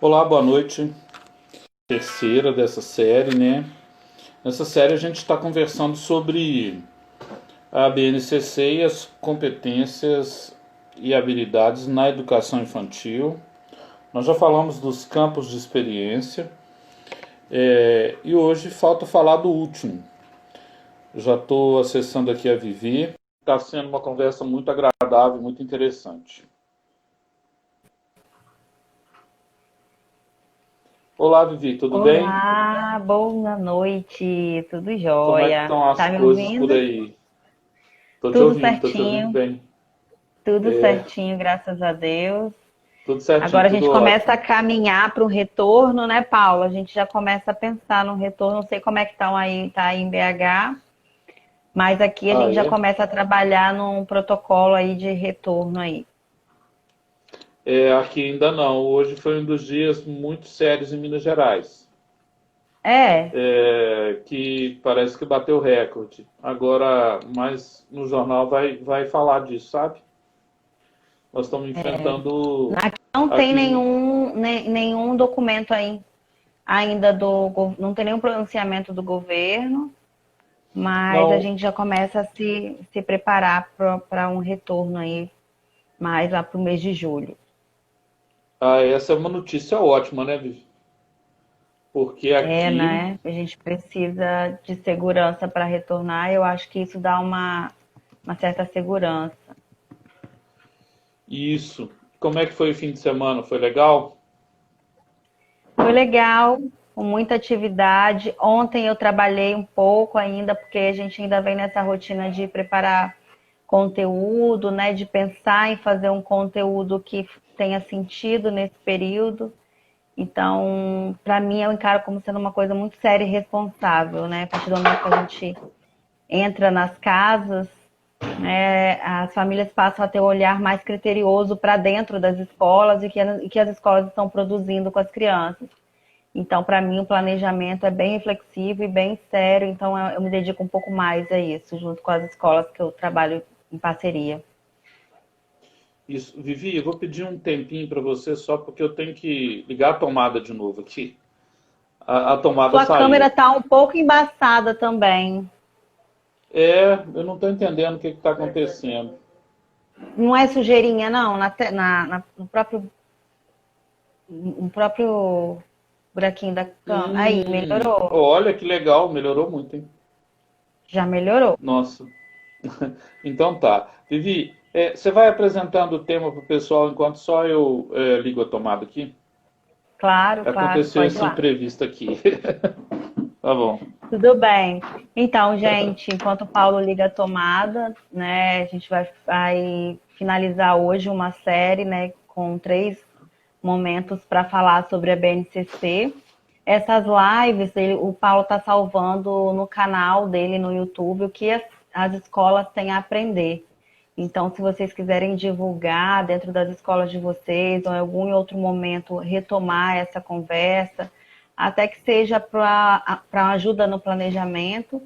Olá, boa noite. Terceira dessa série, né? Nessa série a gente está conversando sobre a BNCC e as competências e habilidades na educação infantil. Nós já falamos dos campos de experiência e hoje falta falar do último. Já estou acessando aqui a Vivi. Está sendo uma conversa muito agradável, muito interessante. Olá, Vivi, tudo bem? Olá, boa noite, tudo Como é que jóia? estão as Tá me coisas por ouvindo? aí? Tudo Tô te ouvindo certinho, bem. tudo certinho, graças a Deus. Tudo certinho, Agora a tudo gente começa a ótimo. caminhar para o retorno, né, Paula? A gente já começa a pensar no retorno. Não sei como é que tá aí em BH, mas aqui a Ah, gente já é? começa a trabalhar num protocolo aí de retorno aí. Aqui ainda não. Hoje foi um dos dias muito sérios em Minas Gerais, É, que parece que bateu recorde. Agora, mas no jornal vai falar disso, sabe? Nós estamos enfrentando aqui não tem aqui. nenhum documento aí ainda não tem nenhum pronunciamento do governo. Mas a Não, gente já começa a se preparar para um retorno aí mais lá para o mês de julho. essa é uma notícia ótima, né, Vivi? Porque É, aqui, né? A gente precisa de segurança para retornar. Eu acho que isso dá uma certa segurança. isso. Como é que foi o fim de semana? Foi legal? Foi legal, com muita atividade. Ontem eu trabalhei um pouco ainda, porque a gente ainda vem nessa rotina de preparar conteúdo, né? De pensar em fazer um conteúdo que tenha sentido nesse período. Então, para mim, eu encaro como sendo uma coisa muito séria e responsável, né? A partir do momento que a gente entra nas casas, né, as famílias passam a ter um olhar mais criterioso para dentro das escolas e que as escolas estão produzindo com as crianças. Então, para mim, o planejamento é bem reflexivo e bem sério, então eu me dedico um pouco mais a isso, junto com as escolas que eu trabalho em parceria. Isso. Vivi, eu vou pedir um tempinho para você só porque eu tenho que ligar a tomada de novo aqui. A tomada Sua câmera saiu. está um pouco embaçada também. Eu não estou entendendo o que está acontecendo. Não é sujeirinha, não, no próprio buraquinho da cama. Aí, melhorou. Olha que legal, melhorou muito, hein? Já melhorou. Nossa. Então tá. Vivi, você vai apresentando o tema para o pessoal enquanto só eu ligo a tomada aqui? Claro, claro, Aconteceu pode ir esse lá. imprevisto aqui. Tá bom. Tudo bem. Então, gente, enquanto o Paulo liga a tomada, né, a gente vai finalizar hoje uma série, né, com 3 momentos para falar sobre a BNCC. Essas lives, o Paulo está salvando no canal dele no YouTube o que as escolas têm a aprender. Então, se vocês quiserem divulgar dentro das escolas de vocês, ou em algum outro momento retomar essa conversa, até que seja para ajuda no planejamento,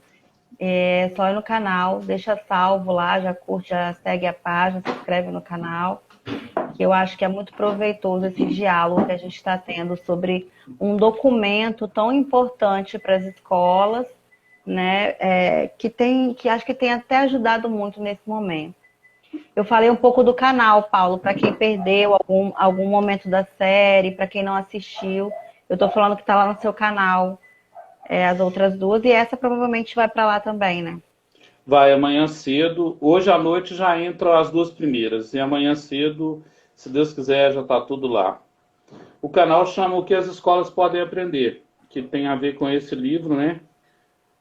é só ir no canal, deixa salvo lá, já curte, já segue a página, se inscreve no canal, que eu acho que é muito proveitoso esse diálogo que a gente está tendo sobre um documento tão importante para as escolas, né, que acho que tem até ajudado muito nesse momento. Eu falei um pouco do canal, Paulo, para quem perdeu algum momento da série, para quem não assistiu. Eu estou falando que está lá no seu canal, as outras duas, e essa provavelmente vai para lá também, né? Vai amanhã cedo. Hoje à noite já entram as duas primeiras. E amanhã cedo, se Deus quiser, já está tudo lá. O canal chama O que as escolas podem aprender, que tem a ver com esse livro, né?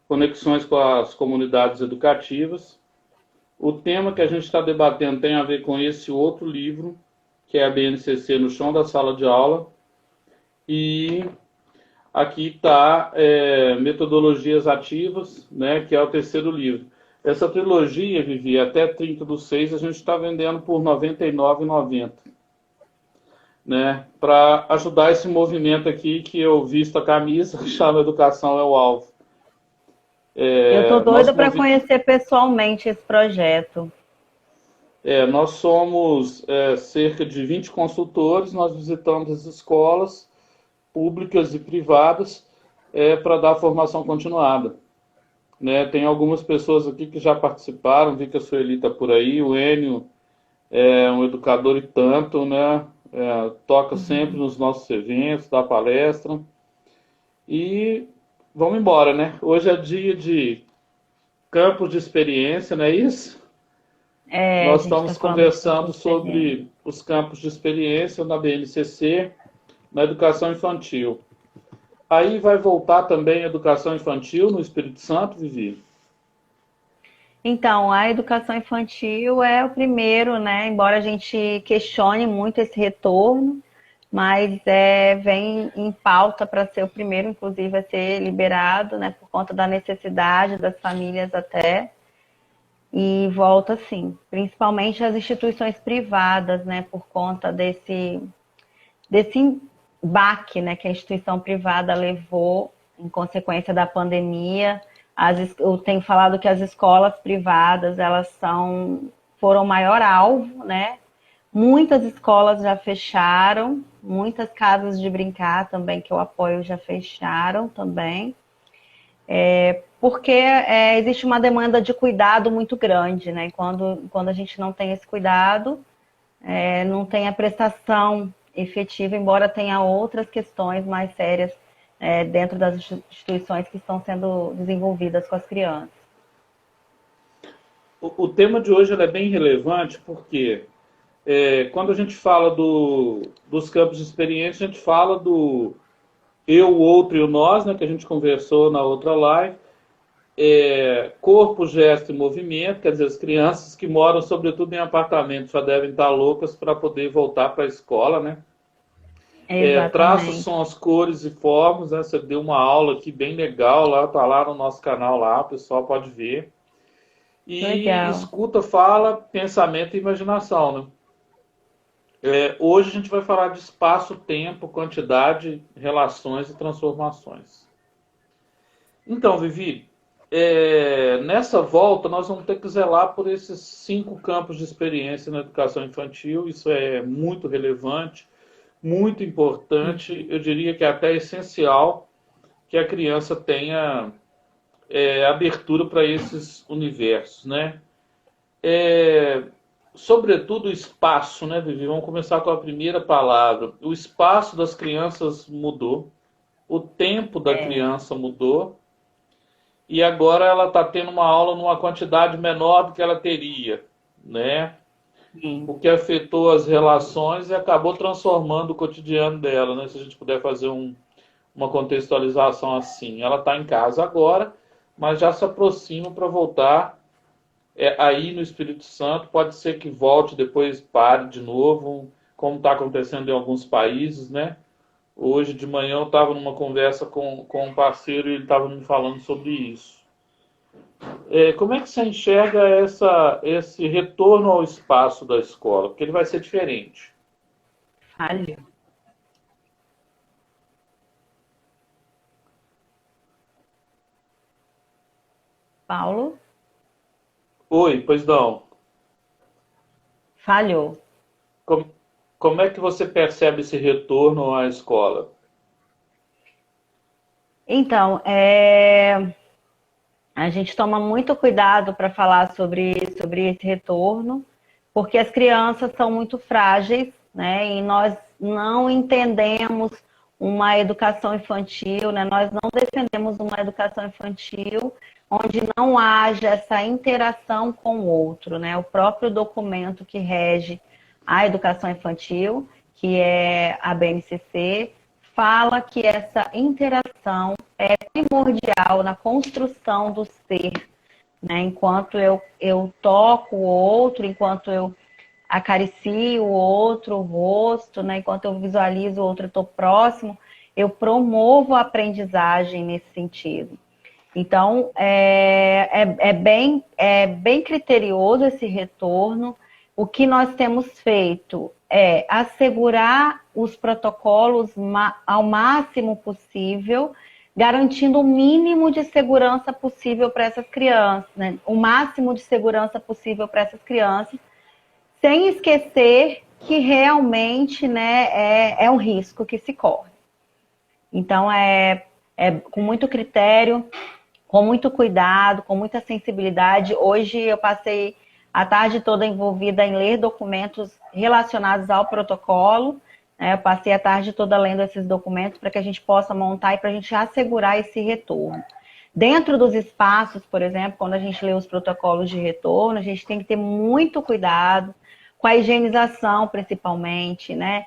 Conexões com as comunidades educativas. O tema que a gente está debatendo tem a ver com esse outro livro, que é a BNCC no chão da sala de aula. E aqui está Metodologias Ativas, né, que é o terceiro livro. Essa trilogia, Vivi, até 30/6, a gente está vendendo por R$ 99,90. Né, para ajudar esse movimento aqui que eu visto a camisa, que chama Educação é o Alvo. Eu tô doida Nosso para movi conhecer pessoalmente esse projeto. Nós somos cerca de 20 consultores, nós visitamos as escolas públicas e privadas para dar formação continuada. Né? Tem algumas pessoas aqui que já participaram, vi que a Sueli está por aí, o Enio é um educador e tanto, né? Toca sempre nos nossos eventos, dá palestra. E vamos embora, né? Hoje é dia de campos de experiência, não é isso? A Nós gente está estamos falando de conversando sobre os campos de experiência na BNCC, na educação infantil. Aí vai voltar também a educação infantil no Espírito Santo, Vivi? Então, a educação infantil é o primeiro, né? Embora a gente questione muito esse retorno, mas vem em pauta para ser o primeiro, inclusive, a ser liberado, né? Por conta da necessidade das famílias até. E volta sim, principalmente as instituições privadas, né? Por conta desse baque, né, que a instituição privada levou em consequência da pandemia. Eu tenho falado que as escolas privadas, foram o maior alvo, né? Muitas escolas já fecharam, muitas casas de brincar também, que eu apoio, já fecharam também. Porque existe uma demanda de cuidado muito grande, né? Quando a gente não tem esse cuidado, não tem a prestação efetiva, embora tenha outras questões mais sérias dentro das instituições que estão sendo desenvolvidas com as crianças. O tema de hoje é bem relevante porque quando a gente fala dos campos de experiência, a gente fala do eu, o outro e o nós, né, que a gente conversou na outra live. Corpo, gesto e movimento, quer dizer, as crianças que moram sobretudo em apartamentos já devem estar loucas para poder voltar para a escola, né? Traços são as cores e formas, né? Você deu uma aula aqui bem legal lá, tá lá no nosso canal lá, o pessoal pode ver. E legal. Escuta, fala, pensamento e imaginação, né? Hoje a gente vai falar de espaço, tempo, quantidade, relações e transformações. Então, Vivi, nessa volta nós vamos ter que zelar por esses 5 campos de experiência na educação infantil. Isso é muito relevante, muito importante, eu diria que é até essencial que a criança tenha abertura para esses universos, né? Sobretudo o espaço, né, Vivi? Vamos começar com a primeira palavra. O espaço das crianças mudou, o tempo da criança mudou, e agora ela está tendo uma aula numa quantidade menor do que ela teria, né? Sim. O que afetou as relações e acabou transformando o cotidiano dela, né? Se a gente puder fazer uma contextualização assim. Ela está em casa agora, mas já se aproxima para voltar aí no Espírito Santo. Pode ser que volte, depois pare de novo, como está acontecendo em alguns países, né? Hoje de manhã eu estava numa conversa com um parceiro e ele estava me falando sobre isso. Como é que você enxerga esse retorno ao espaço da escola? Porque ele vai ser diferente. Falho. Paulo? Oi, pois não. Falhou. Como é que você percebe esse retorno à escola? Então, a gente toma muito cuidado para falar sobre esse retorno, porque as crianças são muito frágeis, né? E nós não entendemos uma educação infantil, né? Nós não defendemos uma educação infantil onde não haja essa interação com o outro, né? O próprio documento que rege a educação infantil, que é a BNCC, fala que essa interação é primordial na construção do ser, né? Enquanto eu toco o outro, enquanto eu acaricio o outro, o rosto, né? Enquanto eu visualizo o outro, eu estou próximo, eu promovo a aprendizagem nesse sentido. Então, é bem criterioso esse retorno. O que nós temos feito é assegurar os protocolos ao máximo possível, garantindo o mínimo de segurança possível para essas crianças, né? O máximo de segurança possível para essas crianças, sem esquecer que realmente, né, é um risco que se corre. Então, é com muito critério, com muito cuidado, com muita sensibilidade. Hoje eu passei a tarde toda envolvida em ler documentos relacionados ao protocolo, né? Eu passei a tarde toda lendo esses documentos para que a gente possa montar e para a gente assegurar esse retorno. Dentro dos espaços, por exemplo, quando a gente lê os protocolos de retorno, a gente tem que ter muito cuidado com a higienização, principalmente, né?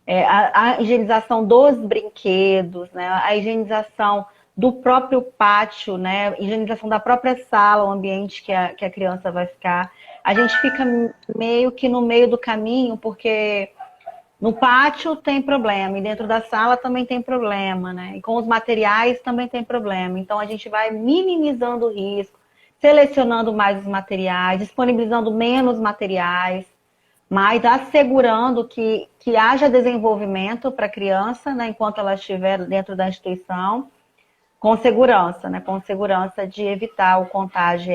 A higienização dos brinquedos, né? A higienização do próprio pátio, né? A higienização da própria sala, o ambiente que a criança vai ficar. A gente fica meio que no meio do caminho, porque no pátio tem problema, e dentro da sala também tem problema, né? E com os materiais também tem problema. Então a gente vai minimizando o risco, selecionando mais os materiais, disponibilizando menos materiais, mas assegurando que haja desenvolvimento para a criança, né, enquanto ela estiver dentro da instituição, com segurança, né? Com segurança de evitar o contágio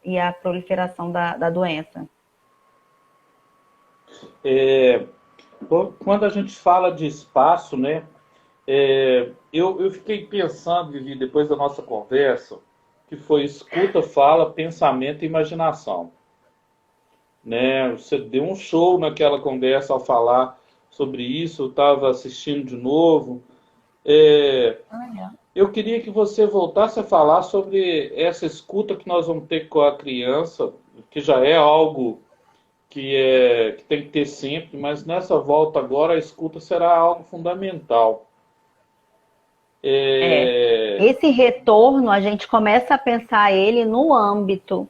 e a proliferação da doença. Quando a gente fala de espaço, né? Eu fiquei pensando, Vivi, depois da nossa conversa, que foi escuta, fala, pensamento e imaginação. Né? Você deu um show naquela conversa ao falar sobre isso, eu estava assistindo de novo. Eu queria que você voltasse a falar sobre essa escuta que nós vamos ter com a criança, que já é algo que tem que ter sempre, mas nessa volta agora a escuta será algo fundamental. Esse retorno, a gente começa a pensar ele no âmbito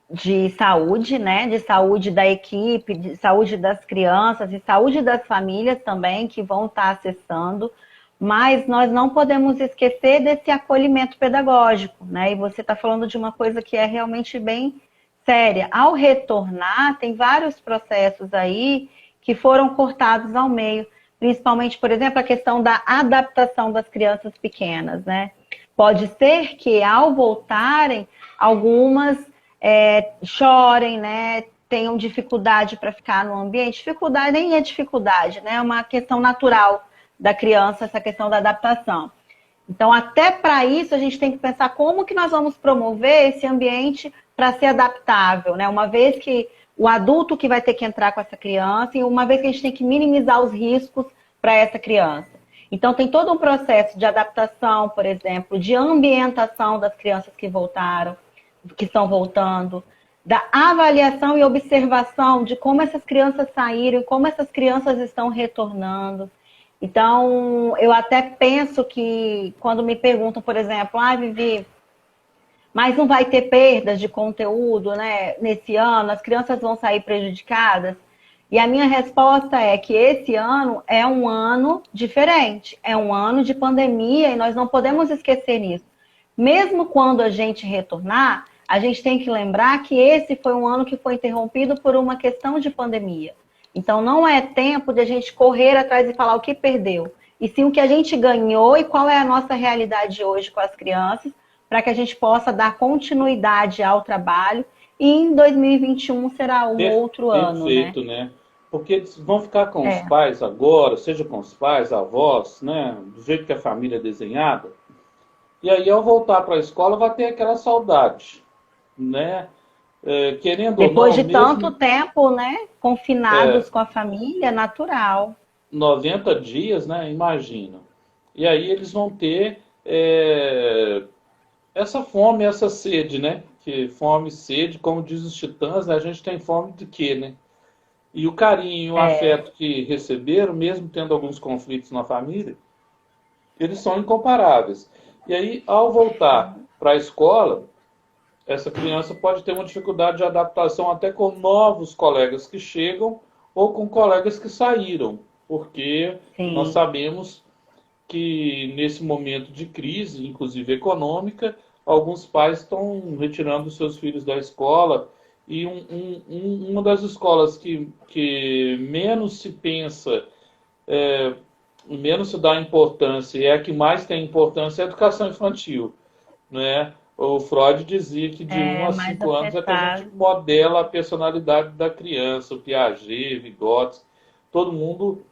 de saúde, né? De saúde da equipe, de saúde das crianças e saúde das famílias também que vão estar acessando, mas nós não podemos esquecer desse acolhimento pedagógico, né? E você está falando de uma coisa que é realmente bem séria. Ao retornar, tem vários processos aí que foram cortados ao meio, principalmente, por exemplo, a questão da adaptação das crianças pequenas, né? Pode ser que ao voltarem, algumas chorem, né? Tenham dificuldade para ficar no ambiente. Dificuldade nem é dificuldade, né? É uma questão natural da criança, essa questão da adaptação. Então, até para isso, a gente tem que pensar como que nós vamos promover esse ambiente para ser adaptável, né? Uma vez que o adulto que vai ter que entrar com essa criança e uma vez que a gente tem que minimizar os riscos para essa criança. Então, tem todo um processo de adaptação, por exemplo, de ambientação das crianças que voltaram, que estão voltando, da avaliação e observação de como essas crianças saíram, como essas crianças estão retornando. Então, eu até penso que quando me perguntam, por exemplo, Vivi, mas não vai ter perdas de conteúdo, né, nesse ano? As crianças vão sair prejudicadas? E a minha resposta é que esse ano é um ano diferente, é um ano de pandemia e nós não podemos esquecer isso. Mesmo quando a gente retornar, a gente tem que lembrar que esse foi um ano que foi interrompido por uma questão de pandemia. Então, não é tempo de a gente correr atrás e falar o que perdeu, e sim o que a gente ganhou e qual é a nossa realidade hoje com as crianças, para que a gente possa dar continuidade ao trabalho, e em 2021 será um outro ano, né? Perfeito, né? Porque eles vão ficar com os pais agora, seja com os pais, avós, né? Do jeito que a família é desenhada. E aí, ao voltar para a escola, vai ter aquela saudade, né? Querendo Depois ou não, de tanto tempo, né? Confinados com a família, é natural. 90 dias, né? Imagina. E aí eles vão ter essa fome, essa sede, né? Que fome e sede, como diz os Titãs, né? A gente tem fome de quê, né? E o carinho, o afeto que receberam, mesmo tendo alguns conflitos na família, eles são incomparáveis. E aí, ao voltar para a escola, essa criança pode ter uma dificuldade de adaptação até com novos colegas que chegam ou com colegas que saíram, porque nós sabemos que nesse momento de crise, inclusive econômica, alguns pais estão retirando seus filhos da escola, e uma das escolas que menos se pensa, menos se dá importância, e é a que mais tem importância, é a educação infantil, né? O Freud dizia que de 1 a 5 anos é que a gente modela a personalidade da criança, o Piaget, Vygotsky, todo mundo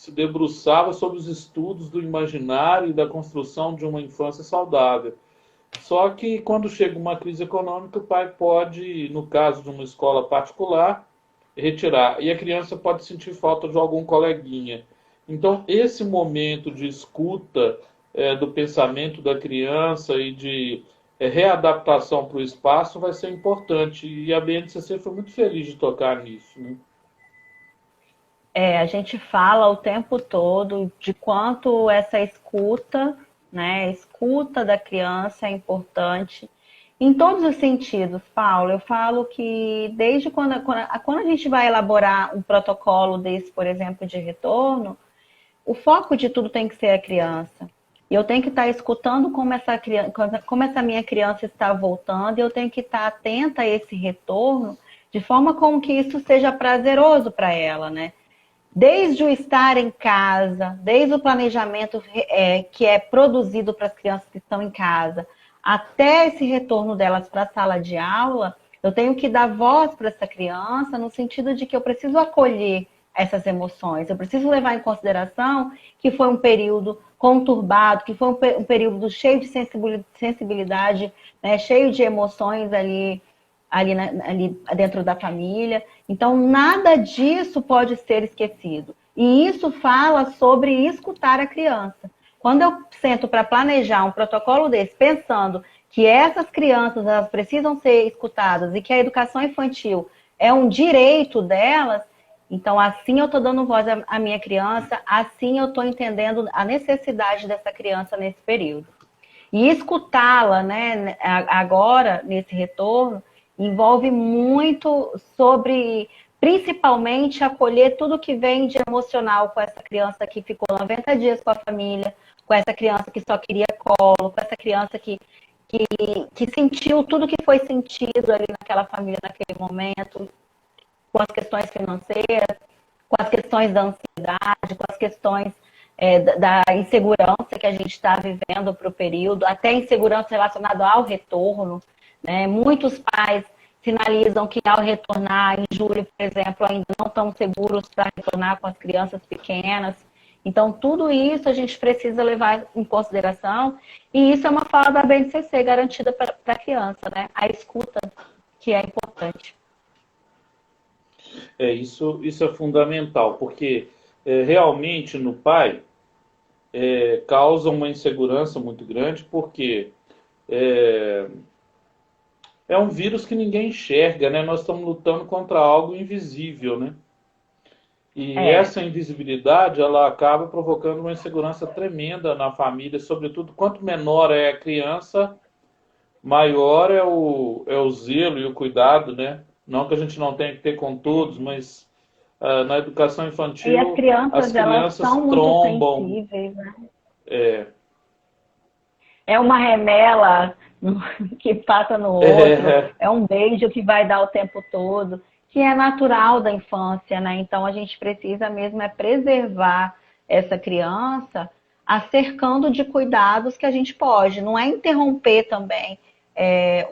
se debruçava sobre os estudos do imaginário e da construção de uma infância saudável. Só que quando chega uma crise econômica, o pai pode, no caso de uma escola particular, retirar. E a criança pode sentir falta de algum coleguinha. Então, esse momento de escuta do pensamento da criança e de readaptação para o espaço vai ser importante. E a BNCC foi muito feliz de tocar nisso, né? A gente fala o tempo todo de quanto essa escuta, né, a escuta da criança é importante em todos os sentidos, Paulo. Eu falo que desde quando a gente vai elaborar um protocolo desse, por exemplo, de retorno, o foco de tudo tem que ser a criança. E eu tenho que estar escutando como essa minha criança está voltando, e eu tenho que estar atenta a esse retorno, de forma como que isso seja prazeroso para ela, né? Desde o estar em casa, desde o planejamento que é produzido para as crianças que estão em casa, até esse retorno delas para a sala de aula, eu tenho que dar voz para essa criança no sentido de que eu preciso acolher essas emoções. Eu preciso levar em consideração que foi um período conturbado, que foi um período cheio de sensibilidade, né, cheio de emoções ali dentro da família. Então, nada disso pode ser esquecido. E isso fala sobre escutar a criança. Quando eu sento para planejar um protocolo desse, pensando que essas crianças elas precisam ser escutadas e que a educação infantil é um direito delas, então assim eu estou dando voz à minha criança, assim eu estou entendendo a necessidade dessa criança nesse período. E escutá-la, né, agora, nesse retorno, envolve muito sobre, principalmente, acolher tudo que vem de emocional com essa criança que ficou 90 dias com a família, com essa criança que só queria colo, com essa criança que sentiu tudo que foi sentido ali naquela família, naquele momento, com as questões financeiras, com as questões da ansiedade, com as questões da insegurança que a gente está vivendo para o período, até insegurança relacionada ao retorno, né? Muitos pais sinalizam que ao retornar em julho, por exemplo, ainda não estão seguros para retornar com as crianças pequenas. Então, tudo isso a gente precisa levar em consideração, e isso é uma fala da BNCC garantida para a criança, né? A escuta, que é importante. Isso é fundamental, porque realmente no pai causa uma insegurança muito grande, porque é um vírus que ninguém enxerga, né? Nós estamos lutando contra algo invisível, né? E essa invisibilidade, ela acaba provocando uma insegurança tremenda na família, sobretudo quanto menor é a criança, maior é o zelo e o cuidado, né? Não que a gente não tenha que ter com todos, mas na educação infantil e as crianças elas são trombam. Muito sensíveis, né? É uma remela que passa no outro, é um beijo que vai dar o tempo todo, que é natural da infância, né? Então a gente precisa mesmo preservar essa criança, cercando de cuidados que a gente pode. Não é interromper também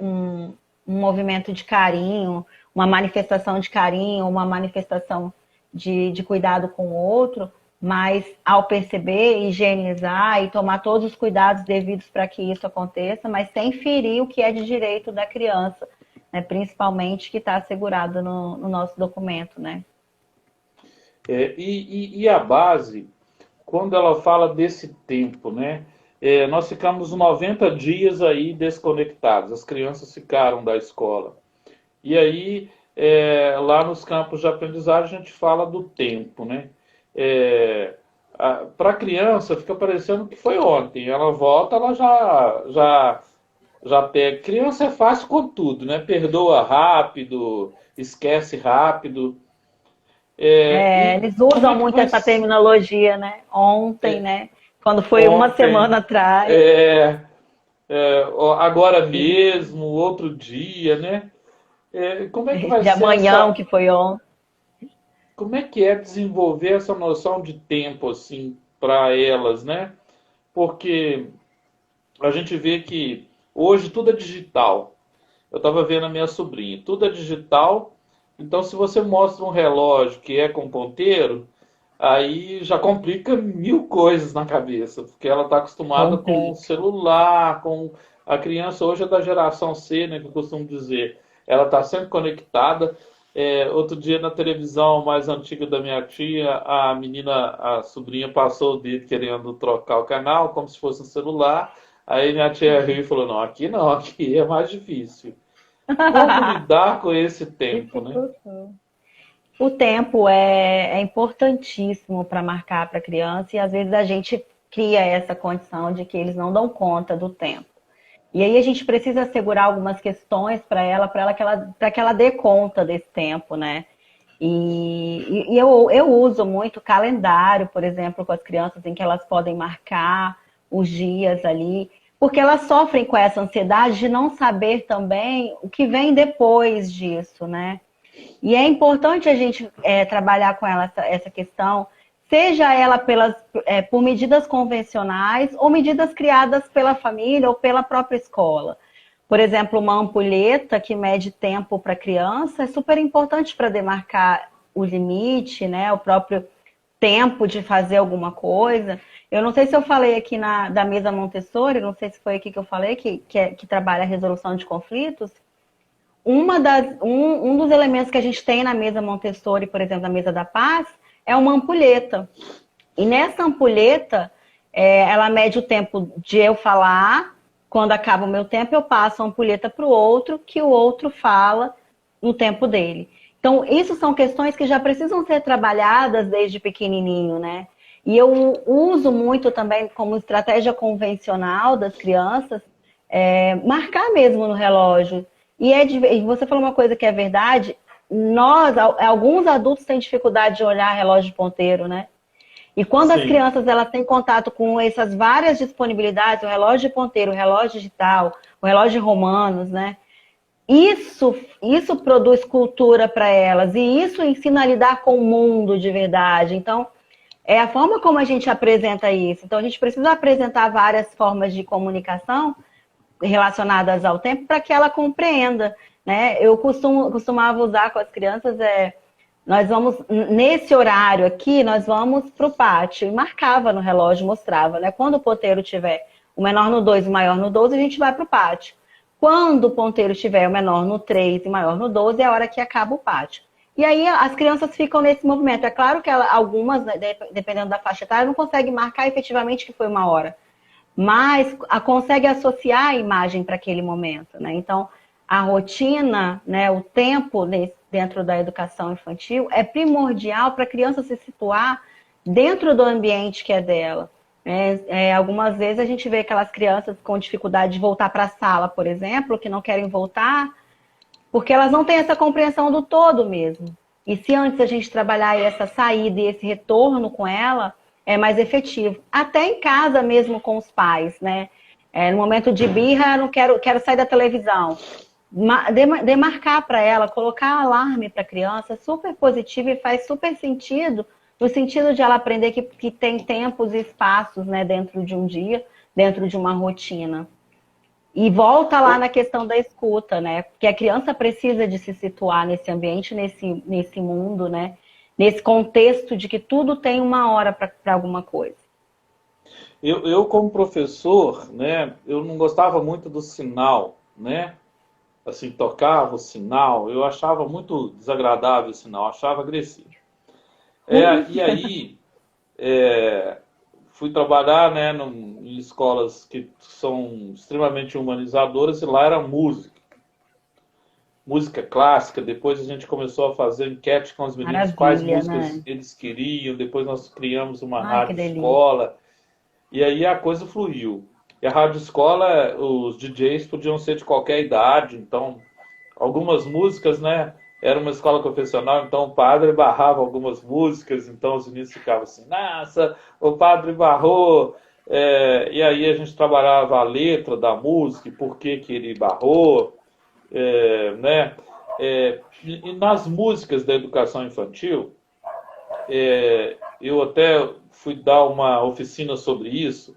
um movimento de carinho, uma manifestação de carinho, uma manifestação de cuidado com o outro, mas ao perceber, higienizar e tomar todos os cuidados devidos para que isso aconteça, mas sem ferir o que é de direito da criança, né? Principalmente que está assegurado no nosso documento, né? E a base, quando ela fala desse tempo, né? Nós ficamos 90 dias aí desconectados, as crianças ficaram da escola. E aí, lá nos campos de aprendizagem, a gente fala do tempo, né? Para a criança fica parecendo que foi ontem. Ela volta, ela já pega. Criança é fácil com tudo, né? Perdoa rápido, esquece rápido. Eles usam muito essa terminologia, né? Ontem, né? Quando foi uma semana atrás. Agora mesmo, outro dia, né? Como é que vai de ser amanhã, que foi ontem. Como é que é desenvolver essa noção de tempo, assim, para elas, né? Porque a gente vê que hoje tudo é digital. Eu estava vendo a minha sobrinha, tudo é digital. Então, se você mostra um relógio que é com ponteiro, Aí já complica mil coisas na cabeça, porque ela está acostumada com o Complica. celular, com a criança hoje é da geração C, né, que eu costumo dizer. Ela está sempre conectada. Outro dia na televisão mais antiga da minha tia, a menina, a sobrinha passou o dedo querendo trocar o canal, como se fosse um celular. Aí minha tia riu e falou, não, aqui é mais difícil. Como lidar com esse tempo, né? Dificultou. O tempo é importantíssimo para marcar para a criança e às vezes a gente cria essa condição de que eles não dão conta do tempo. E aí a gente precisa assegurar algumas questões para que ela dê conta desse tempo, né? E eu uso muito calendário, por exemplo, com as crianças, em que elas podem marcar os dias ali, porque elas sofrem com essa ansiedade de não saber também o que vem depois disso, né? E é importante a gente trabalhar com ela essa questão, seja ela por medidas convencionais ou medidas criadas pela família ou pela própria escola. Por exemplo, uma ampulheta que mede tempo para a criança é super importante para demarcar o limite, né? O próprio tempo de fazer alguma coisa. Eu não sei se eu falei aqui da mesa Montessori, não sei se foi aqui que eu falei, que trabalha a resolução de conflitos. Um dos elementos que a gente tem na mesa Montessori, por exemplo, na mesa da paz, é uma ampulheta. E nessa ampulheta, ela mede o tempo de eu falar. Quando acaba o meu tempo, eu passo a ampulheta para o outro, que o outro fala no tempo dele. Então, isso são questões que já precisam ser trabalhadas desde pequenininho, né? E eu uso muito também como estratégia convencional das crianças, marcar mesmo no relógio. E você falou uma coisa que é verdade, alguns adultos têm dificuldade de olhar relógio ponteiro, né? E quando as Sim. crianças elas têm contato com essas várias disponibilidades, o relógio de ponteiro, o relógio digital, o relógio romanos, né? Isso produz cultura para elas e isso ensina a lidar com o mundo de verdade. Então, é a forma como a gente apresenta isso. Então, a gente precisa apresentar várias formas de comunicação relacionadas ao tempo para que ela compreenda, né? Eu costumava usar com as crianças nós vamos, nesse horário aqui, nós vamos para o pátio. E marcava no relógio, mostrava, né? Quando o ponteiro tiver o menor no 2 e o maior no 12, a gente vai para o pátio. Quando o ponteiro tiver o menor no 3 e o maior no 12, é a hora que acaba o pátio. E aí as crianças ficam nesse movimento. É claro que algumas, né, dependendo da faixa etária, não conseguem marcar efetivamente que foi uma hora. Mas consegue associar a imagem para aquele momento, né? Então, a rotina, né, o tempo dentro da educação infantil é primordial para a criança se situar dentro do ambiente que é dela. Algumas vezes a gente vê aquelas crianças com dificuldade de voltar para a sala, por exemplo, que não querem voltar, porque elas não têm essa compreensão do todo mesmo. E se antes a gente trabalhar essa saída e esse retorno com ela, é mais efetivo. Até em casa mesmo com os pais, né? No momento de birra, eu não quero sair da televisão. Demarcar para ela, colocar alarme para a criança, super positivo e faz super sentido, no sentido de ela aprender que tem tempos e espaços, né, dentro de um dia, dentro de uma rotina. E volta lá na questão da escuta, né? Porque a criança precisa de se situar nesse ambiente, nesse mundo, né? Nesse contexto de que tudo tem uma hora para alguma coisa. Eu, como professor, né, eu não gostava muito do sinal, né? Assim, tocava o sinal, eu achava muito desagradável o sinal, achava agressivo. E aí, fui trabalhar, né, em escolas que são extremamente humanizadoras, e lá era música clássica. Depois a gente começou a fazer enquete com os meninos, quais Maravilha, músicas né? eles queriam. Depois nós criamos uma Ai, que rádio delícia. escola, e aí a coisa fluiu. E a rádio escola, os DJs podiam ser de qualquer idade, então algumas músicas, né? Era uma escola confessional, então o padre barrava algumas músicas, então os meninos ficavam assim, nossa, o padre barrou. E aí a gente trabalhava a letra da música, e por que que ele barrou, né? E nas músicas da educação infantil, eu até fui dar uma oficina sobre isso.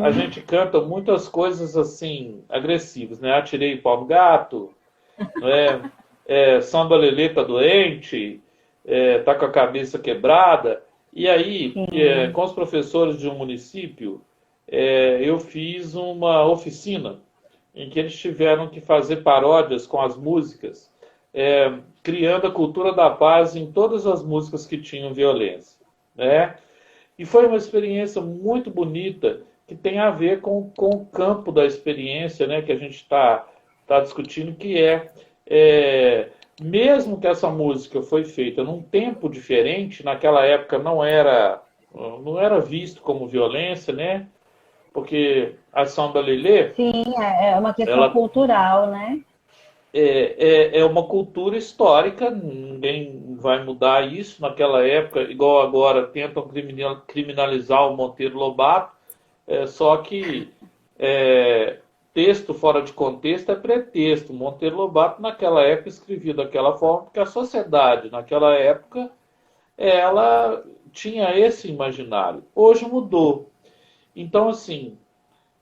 A gente canta muitas coisas assim agressivas, né? Atirei o pau no gato, né? Samba Lelê tá doente, tá com a cabeça quebrada. E aí, sim. com os professores de um município, eu fiz uma oficina em que eles tiveram que fazer paródias com as músicas, criando a cultura da paz em todas as músicas que tinham violência, né? E foi uma experiência muito bonita que tem a ver com o campo da experiência, né, que a gente tá discutindo, que mesmo que essa música foi feita num tempo diferente, naquela época não era visto como violência, né? Porque a Samba Lelê, Sim, é uma questão ela cultural, né? é uma cultura histórica, ninguém vai mudar isso. Naquela época, igual agora, tentam criminalizar o Monteiro Lobato, só que é, texto fora de contexto é pretexto. Monteiro Lobato, naquela época, escrevia daquela forma, porque a sociedade, naquela época, ela tinha esse imaginário. Hoje mudou. Então, assim,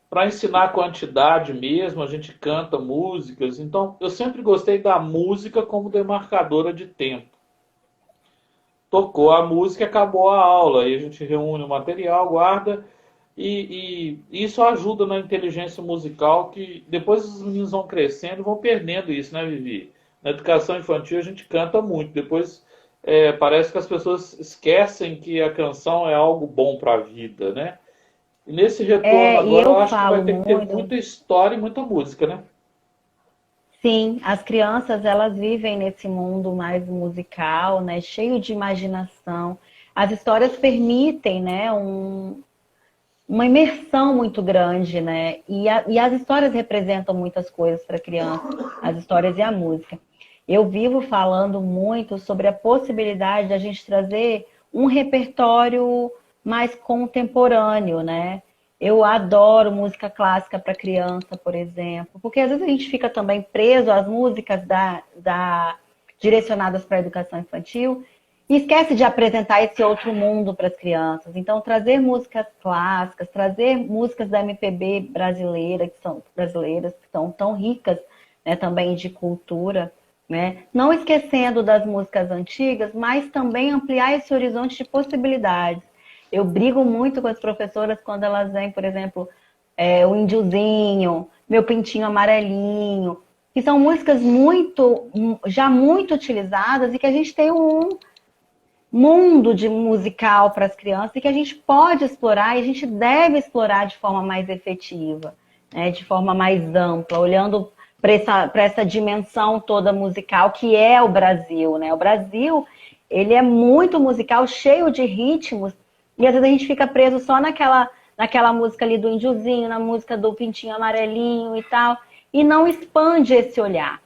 para ensinar quantidade mesmo, a gente canta músicas. Então, eu sempre gostei da música como demarcadora de tempo. Tocou a música, acabou a aula, aí a gente reúne o material, guarda, e isso ajuda na inteligência musical, que depois os meninos vão crescendo e vão perdendo isso, né, Vivi? Na educação infantil a gente canta muito, depois parece que as pessoas esquecem que a canção é algo bom para a vida, né? E nesse retorno E agora, eu eu acho que vai falo ter que ter muito. muita história e muita música, né? Sim, as crianças elas vivem nesse mundo mais musical, né, cheio de imaginação. As histórias permitem, né, uma imersão muito grande, né? E as histórias representam muitas coisas para a criança, as histórias e a música. Eu vivo falando muito sobre a possibilidade da gente trazer um repertório mais contemporâneo, né? Eu adoro música clássica para criança, por exemplo, porque às vezes a gente fica também preso às músicas direcionadas para a educação infantil e esquece de apresentar esse outro mundo para as crianças. Então, trazer músicas clássicas, trazer músicas da MPB brasileiras, que são tão ricas, né, também de cultura, né? Não esquecendo das músicas antigas, mas também ampliar esse horizonte de possibilidades. Eu brigo muito com as professoras quando elas vêm, por exemplo, o Indiozinho, Meu Pintinho Amarelinho, que são músicas já muito utilizadas e que a gente tem um mundo de musical para as crianças e que a gente pode explorar e a gente deve explorar de forma mais efetiva, né, de forma mais ampla, olhando para essa dimensão toda musical que é o Brasil, né? O Brasil, ele é muito musical, cheio de ritmos, e às vezes a gente fica preso só naquela música ali do Indiozinho, na música do Pintinho Amarelinho e tal, e não expande esse olhar.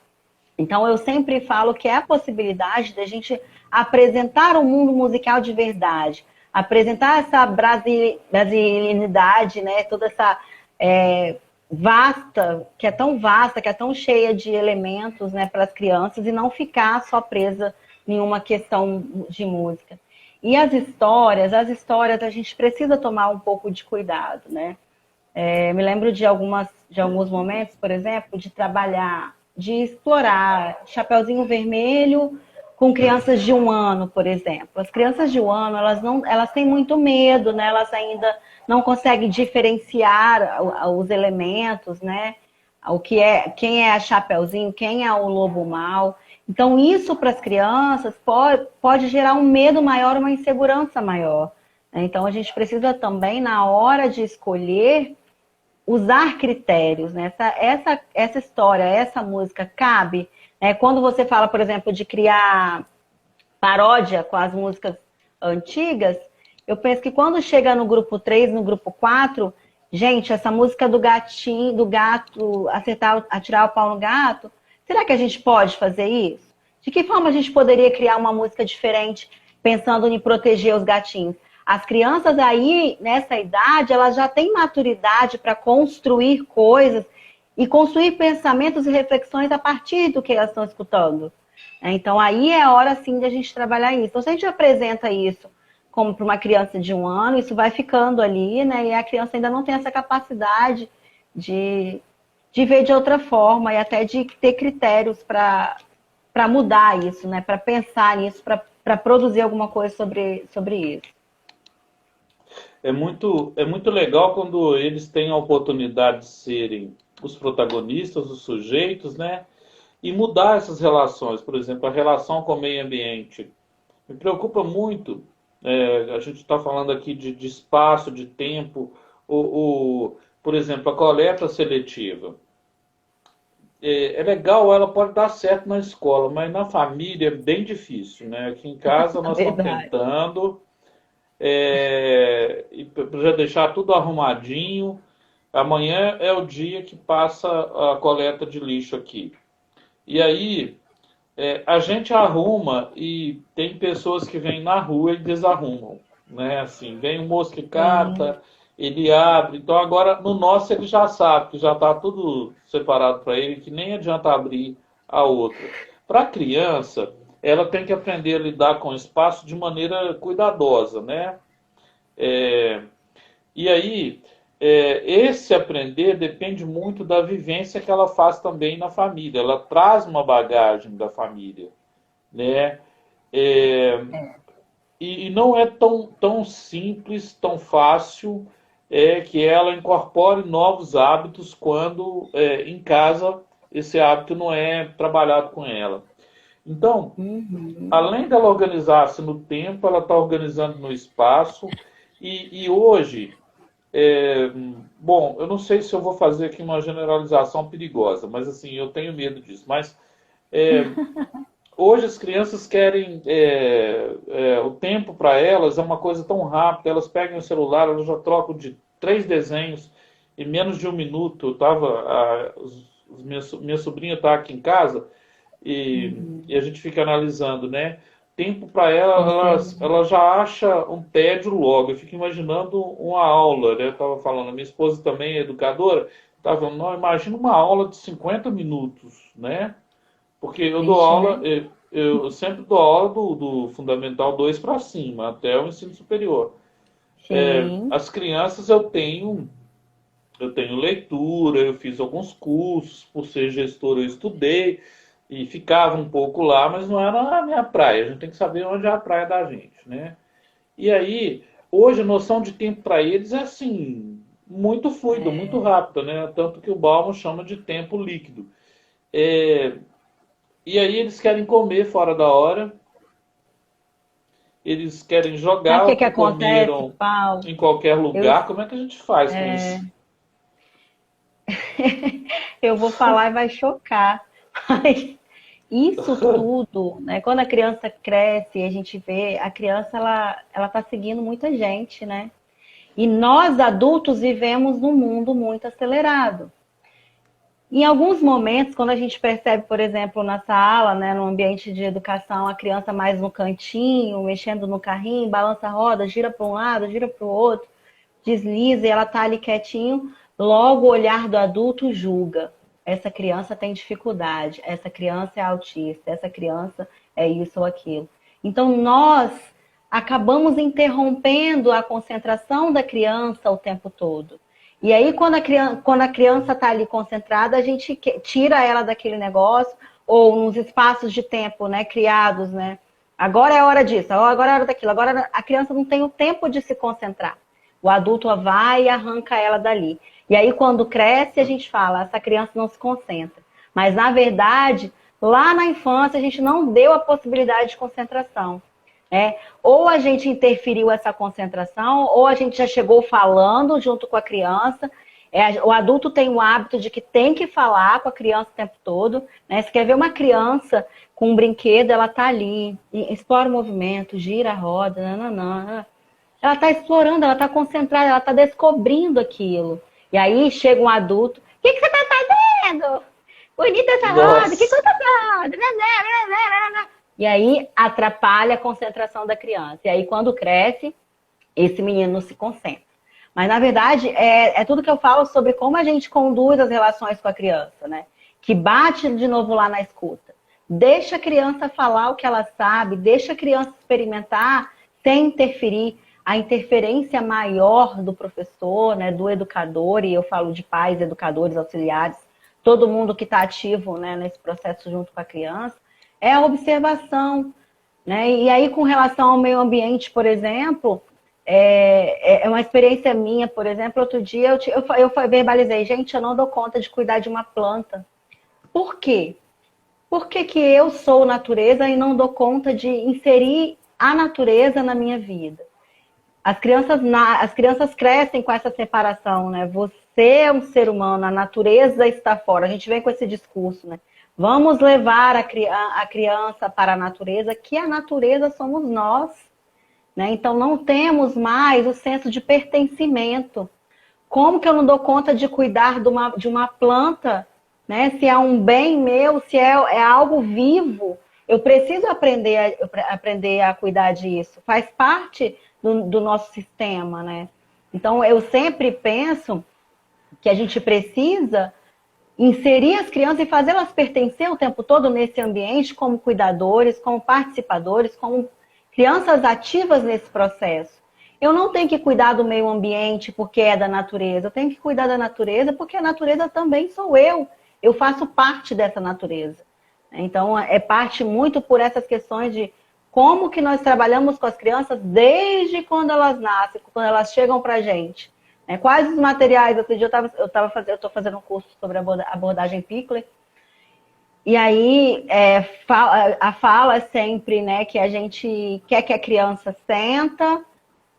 Então, eu sempre falo que é a possibilidade de a gente apresentar um mundo musical de verdade, apresentar essa brasilinidade, né? Toda essa vasta, que é tão cheia de elementos, né, para as crianças e não ficar só presa em uma questão de música. E as histórias a gente precisa tomar um pouco de cuidado, né? Me lembro de alguns momentos, por exemplo, de trabalhar, de explorar Chapeuzinho Vermelho com crianças de 1 ano, por exemplo. As crianças de 1 ano, elas têm muito medo, né? Elas ainda não conseguem diferenciar os elementos, né? Quem é a Chapeuzinho, quem é o lobo mau. Então, isso para as crianças pode gerar um medo maior, uma insegurança maior. Então, a gente precisa também, na hora de escolher, usar critérios, né? Essa história, essa música cabe, né? Quando você fala, por exemplo, de criar paródia com as músicas antigas, eu penso que quando chega no grupo 3, no grupo 4, gente, essa música do gatinho, do gato, atirar o pau no gato, será que a gente pode fazer isso? De que forma a gente poderia criar uma música diferente pensando em proteger os gatinhos? As crianças aí, nessa idade, elas já têm maturidade para construir coisas e construir pensamentos e reflexões a partir do que elas estão escutando. Então, aí é a hora, sim, de a gente trabalhar isso. Então, se a gente apresenta isso como para uma criança de 1 ano, isso vai ficando ali, né? E a criança ainda não tem essa capacidade de ver de outra forma e até de ter critérios para mudar isso, né? Para pensar nisso, para produzir alguma coisa sobre isso. é muito legal quando eles têm a oportunidade de serem os protagonistas, os sujeitos, né? E mudar essas relações. Por exemplo, a relação com o meio ambiente. Me preocupa muito. A gente está falando aqui de espaço, de tempo. Por exemplo, a coleta seletiva. É legal, ela pode dar certo na escola, mas na família é bem difícil, né? Aqui em casa nós estamos Verdade. tentando, e para já deixar tudo arrumadinho. Amanhã é o dia que passa a coleta de lixo aqui. E aí a gente arruma e tem pessoas que vêm na rua e desarrumam, né? Assim, vem um moço que Sim. cata, ele abre. Então agora no nosso ele já sabe que já está tudo separado para ele, que nem adianta abrir a outra. Para a criança, ela tem que aprender a lidar com o espaço de maneira cuidadosa, né? É, e aí, esse aprender depende muito da vivência que ela faz também na família. Ela traz uma bagagem da família, né? É, e não é tão simples, tão fácil que ela incorpore novos hábitos quando em casa esse hábito não é trabalhado com ela. Então, Uhum. além dela organizar-se no tempo, ela está organizando no espaço. E hoje, bom, eu não sei se eu vou fazer aqui uma generalização perigosa, mas assim, eu tenho medo disso. Mas hoje as crianças querem. O tempo para elas é uma coisa tão rápida, elas pegam o celular, elas já trocam de 3 desenhos em menos de um minuto. Eu tava, minha sobrinha está aqui em casa e a gente fica analisando, né? Tempo para ela, Entendi. ela já acha um tédio logo. Eu fico imaginando uma aula, né? Eu estava falando, minha esposa também é educadora, estava, não, imagina uma aula de 50 minutos, né? Porque eu dou Vixe, aula, né? eu sempre dou aula do Fundamental 2 para cima, até o ensino superior. Sim. As crianças eu tenho leitura, eu fiz alguns cursos, por ser gestor eu estudei e ficava um pouco lá, mas não era a minha praia. A gente tem que saber onde é a praia da gente, né? E aí, hoje a noção de tempo para eles é assim, muito fluido, muito É, rápido, né? Tanto que o Bauman chama de tempo líquido. É, e aí eles querem comer fora da hora, eles querem sabe o jogar que o que que acontece, comeram Paulo? em qualquer Eu, lugar. Como é que a gente faz com é, isso? eu vou falar e vai chocar. Mas isso tudo, né? Quando a criança cresce, a gente vê, a criança ela tá seguindo muita gente, né? E nós adultos vivemos num mundo muito acelerado. Em alguns momentos, quando a gente percebe, por exemplo, na sala, né, no ambiente de educação, a criança mais no cantinho, mexendo no carrinho, balança a roda, gira para um lado, gira para o outro, desliza e ela está ali quietinho, logo o olhar do adulto julga. Essa criança tem dificuldade, essa criança é autista, essa criança é isso ou aquilo. Então, nós acabamos interrompendo a concentração da criança o tempo todo. E aí, quando a criança está ali concentrada, a gente tira ela daquele negócio, ou nos espaços de tempo, né, criados, né? Agora é hora disso, agora é hora daquilo. Agora a criança não tem o tempo de se concentrar. O adulto vai e arranca ela dali. E aí, quando cresce, a gente fala, essa criança não se concentra. Mas, na verdade, lá na infância, a gente não deu a possibilidade de concentração. Ou a gente interferiu essa concentração, ou a gente já chegou falando junto com a criança. O adulto tem o hábito de que tem que falar com a criança o tempo todo. Né? Você quer ver uma criança com um brinquedo, ela tá ali, explora o movimento, gira a roda, nananã. Ela está explorando, ela está concentrada, ela está descobrindo aquilo. E aí chega um adulto, o que você está fazendo? Bonita essa roda, que Nossa, conta essa roda? E aí atrapalha a concentração da criança. E aí quando cresce, esse menino não se concentra. Mas na verdade é tudo que eu falo sobre como a gente conduz as relações com a criança, né? Que bate de novo lá na escuta. Deixa a criança falar o que ela sabe, deixa a criança experimentar sem interferir. A interferência maior do professor, né, do educador, e eu falo de pais, educadores, auxiliares, todo mundo que está ativo, né, nesse processo junto com a criança, é a observação. Né? E aí, com relação ao meio ambiente, por exemplo, É uma experiência minha, por exemplo, outro dia eu verbalizei, gente, eu não dou conta de cuidar de uma planta. Por quê? Por que que eu sou natureza e não dou conta de inserir a natureza na minha vida? As crianças crescem com essa separação, né? Você é um ser humano, a natureza está fora. A gente vem com esse discurso, né? Vamos levar a criança para a natureza, que a natureza somos nós, né? Então não temos mais o senso de pertencimento. Como que eu não dou conta de cuidar de uma planta, né? Se é um bem meu, se é algo vivo, eu preciso aprender a cuidar disso. Faz parte do nosso sistema, né? Então, eu sempre penso que a gente precisa inserir as crianças e fazê-las pertencer o tempo todo nesse ambiente como cuidadores, como participadores, como crianças ativas nesse processo. Eu não tenho que cuidar do meio ambiente porque é da natureza, eu tenho que cuidar da natureza porque a natureza também sou eu. Eu faço parte dessa natureza. Então, é parte muito por essas questões de como que nós trabalhamos com as crianças desde quando elas nascem, quando elas chegam para a gente. Quais os materiais? Outro dia eu estou fazendo um curso sobre abordagem Pickler, e aí a fala é sempre, né, que a gente quer que a criança senta,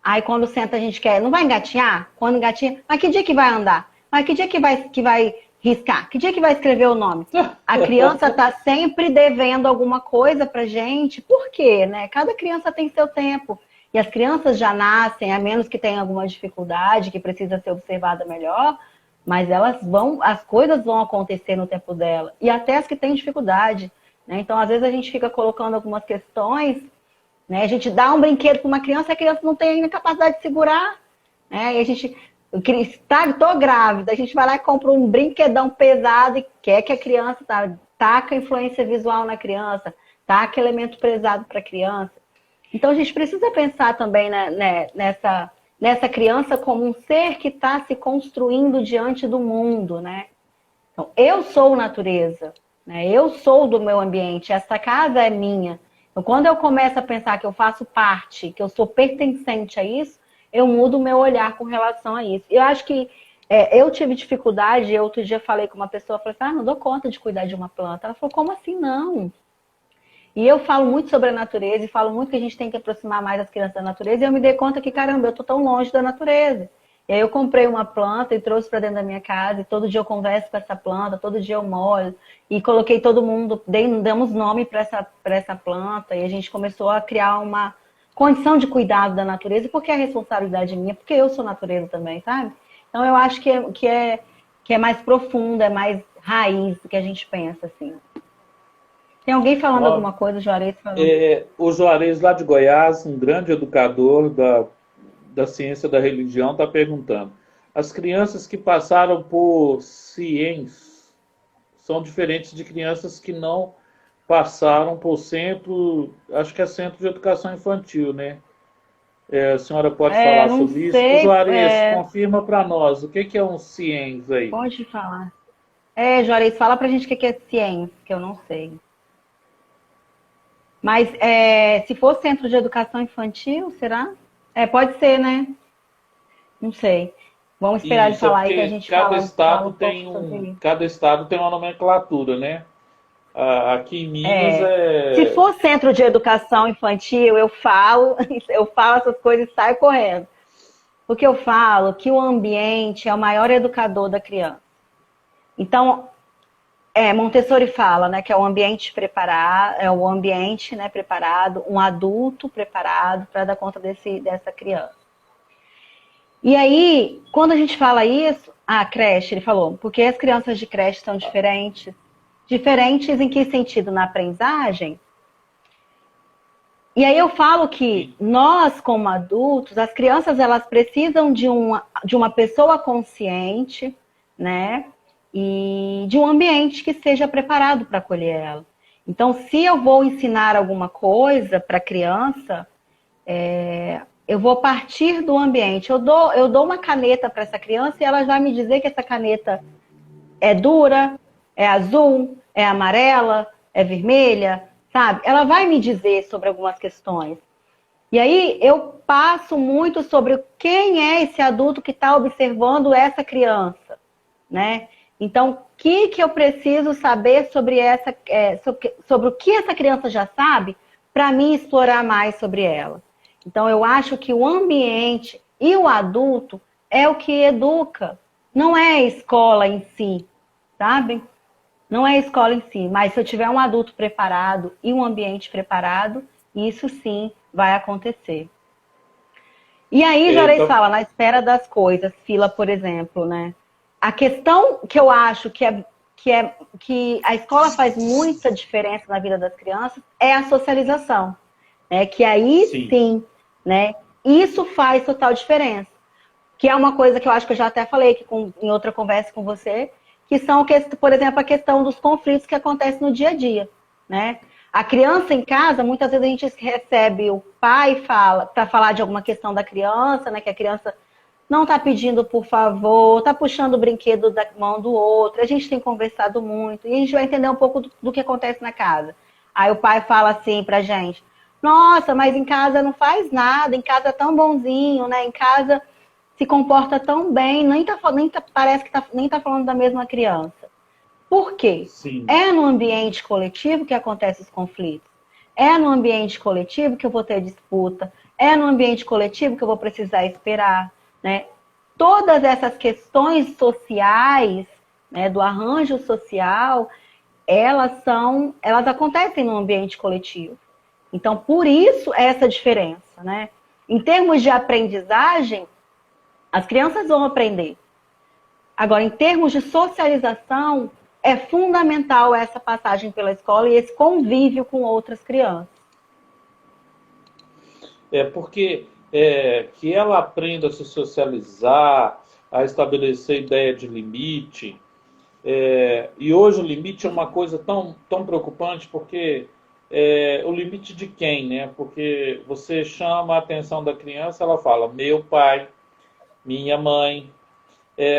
aí quando senta a gente quer, não vai engatinhar? Quando engatinha, mas que dia que vai andar? Mas que dia que vai riscar? Que dia que vai escrever o nome? A criança está sempre devendo alguma coisa pra gente. Por quê? Né? Cada criança tem seu tempo. E as crianças já nascem, a menos que tenham alguma dificuldade, que precisa ser observada melhor, mas as coisas vão acontecer no tempo dela. E até as que têm dificuldade. Né? Então, às vezes, a gente fica colocando algumas questões, né? A gente dá um brinquedo para uma criança e a criança não tem ainda capacidade de segurar. Né? E a gente... Estou grávida, a gente vai lá e compra um brinquedão pesado e quer que a criança taca influência visual na criança, taca elemento pesado para a criança. Então a gente precisa pensar também, né, nessa criança como um ser que está se construindo diante do mundo, né? Então, eu sou natureza, né? Eu sou do meu ambiente, essa casa é minha. Então, quando eu começo a pensar que eu faço parte, que eu sou pertencente a isso, eu mudo o meu olhar com relação a isso. Eu acho que eu tive dificuldade, outro dia falei com uma pessoa, falei assim, não dou conta de cuidar de uma planta. Ela falou, como assim não? E eu falo muito sobre a natureza e falo muito que a gente tem que aproximar mais as crianças da natureza, e eu me dei conta que, caramba, eu tô tão longe da natureza. E aí eu comprei uma planta e trouxe para dentro da minha casa, e todo dia eu converso com essa planta, todo dia eu molho, e coloquei todo mundo, damos nome para essa planta, e a gente começou a criar uma condição de cuidado da natureza, porque é a responsabilidade minha, porque eu sou natureza também, sabe? Então eu acho que é mais profundo, é mais raiz do que a gente pensa, assim. Tem alguém falando alguma coisa, o Juarez falando? O Juarez lá de Goiás, um grande educador da ciência da religião, está perguntando. As crianças que passaram por ciência são diferentes de crianças que não passaram por centro, acho que é centro de educação infantil, né? A senhora pode falar sobre isso? O Juarez, confirma para nós, o que é um ciência aí? Pode falar. Juarez, fala pra gente o que é ciência, que eu não sei. Mas se for centro de educação infantil, será? Pode ser, né? Não sei. Vamos esperar ele falar aí que a gente cada estado tem uma nomenclatura, né? Aqui em Minas Se for centro de educação infantil, eu falo essas coisas e saio correndo. Porque eu falo que o ambiente é o maior educador da criança. Então, Montessori fala, né, que é o ambiente preparado, né, preparado, um adulto preparado para dar conta dessa criança. E aí, quando a gente fala isso, creche, ele falou, porque as crianças de creche são diferentes. Diferentes em que sentido? Na aprendizagem? E aí eu falo que nós, como adultos, as crianças, elas precisam de uma pessoa consciente, né? E de um ambiente que seja preparado para acolher ela. Então, se eu vou ensinar alguma coisa para a criança, eu vou partir do ambiente. Eu dou uma caneta para essa criança e ela vai me dizer que essa caneta é dura, é azul, é amarela, é vermelha, sabe? Ela vai me dizer sobre algumas questões. E aí eu passo muito sobre quem é esse adulto que está observando essa criança, né? Então, o que eu preciso saber sobre sobre o que essa criança já sabe para mim explorar mais sobre ela. Então, eu acho que o ambiente e o adulto é o que educa, não é a escola em si, sabe? Não é a escola em si, mas se eu tiver um adulto preparado e um ambiente preparado, isso sim vai acontecer. E aí, Juarez Então, fala, na espera das coisas, fila, por exemplo, né? A questão que eu acho que a escola faz muita diferença na vida das crianças é a socialização, né? Que aí sim. sim, né? Isso faz total diferença. Que é uma coisa que eu acho que eu já até falei aqui em outra conversa com você, que são, por exemplo, a questão dos conflitos que acontecem no dia a dia, né? A criança em casa, muitas vezes a gente recebe o pai fala para falar de alguma questão da criança, né? Que a criança não está pedindo por favor, está puxando o brinquedo da mão do outro. A gente tem conversado muito e a gente vai entender um pouco do que acontece na casa. Aí o pai fala assim pra gente: nossa, mas em casa não faz nada, em casa é tão bonzinho, né? Em casa se comporta tão bem, parece que nem tá falando da mesma criança. Por quê? Sim. É no ambiente coletivo que acontecem os conflitos. É no ambiente coletivo que eu vou ter disputa. É no ambiente coletivo que eu vou precisar esperar, né? Todas essas questões sociais, né, do arranjo social, elas acontecem no ambiente coletivo. Então, por isso essa diferença, né? Em termos de aprendizagem, as crianças vão aprender. Agora, em termos de socialização, é fundamental essa passagem pela escola e esse convívio com outras crianças. Porque que ela aprenda a se socializar, a estabelecer ideia de limite. E hoje o limite é uma coisa tão preocupante, porque o limite de quem, né? Porque você chama a atenção da criança, ela fala, meu pai, minha mãe.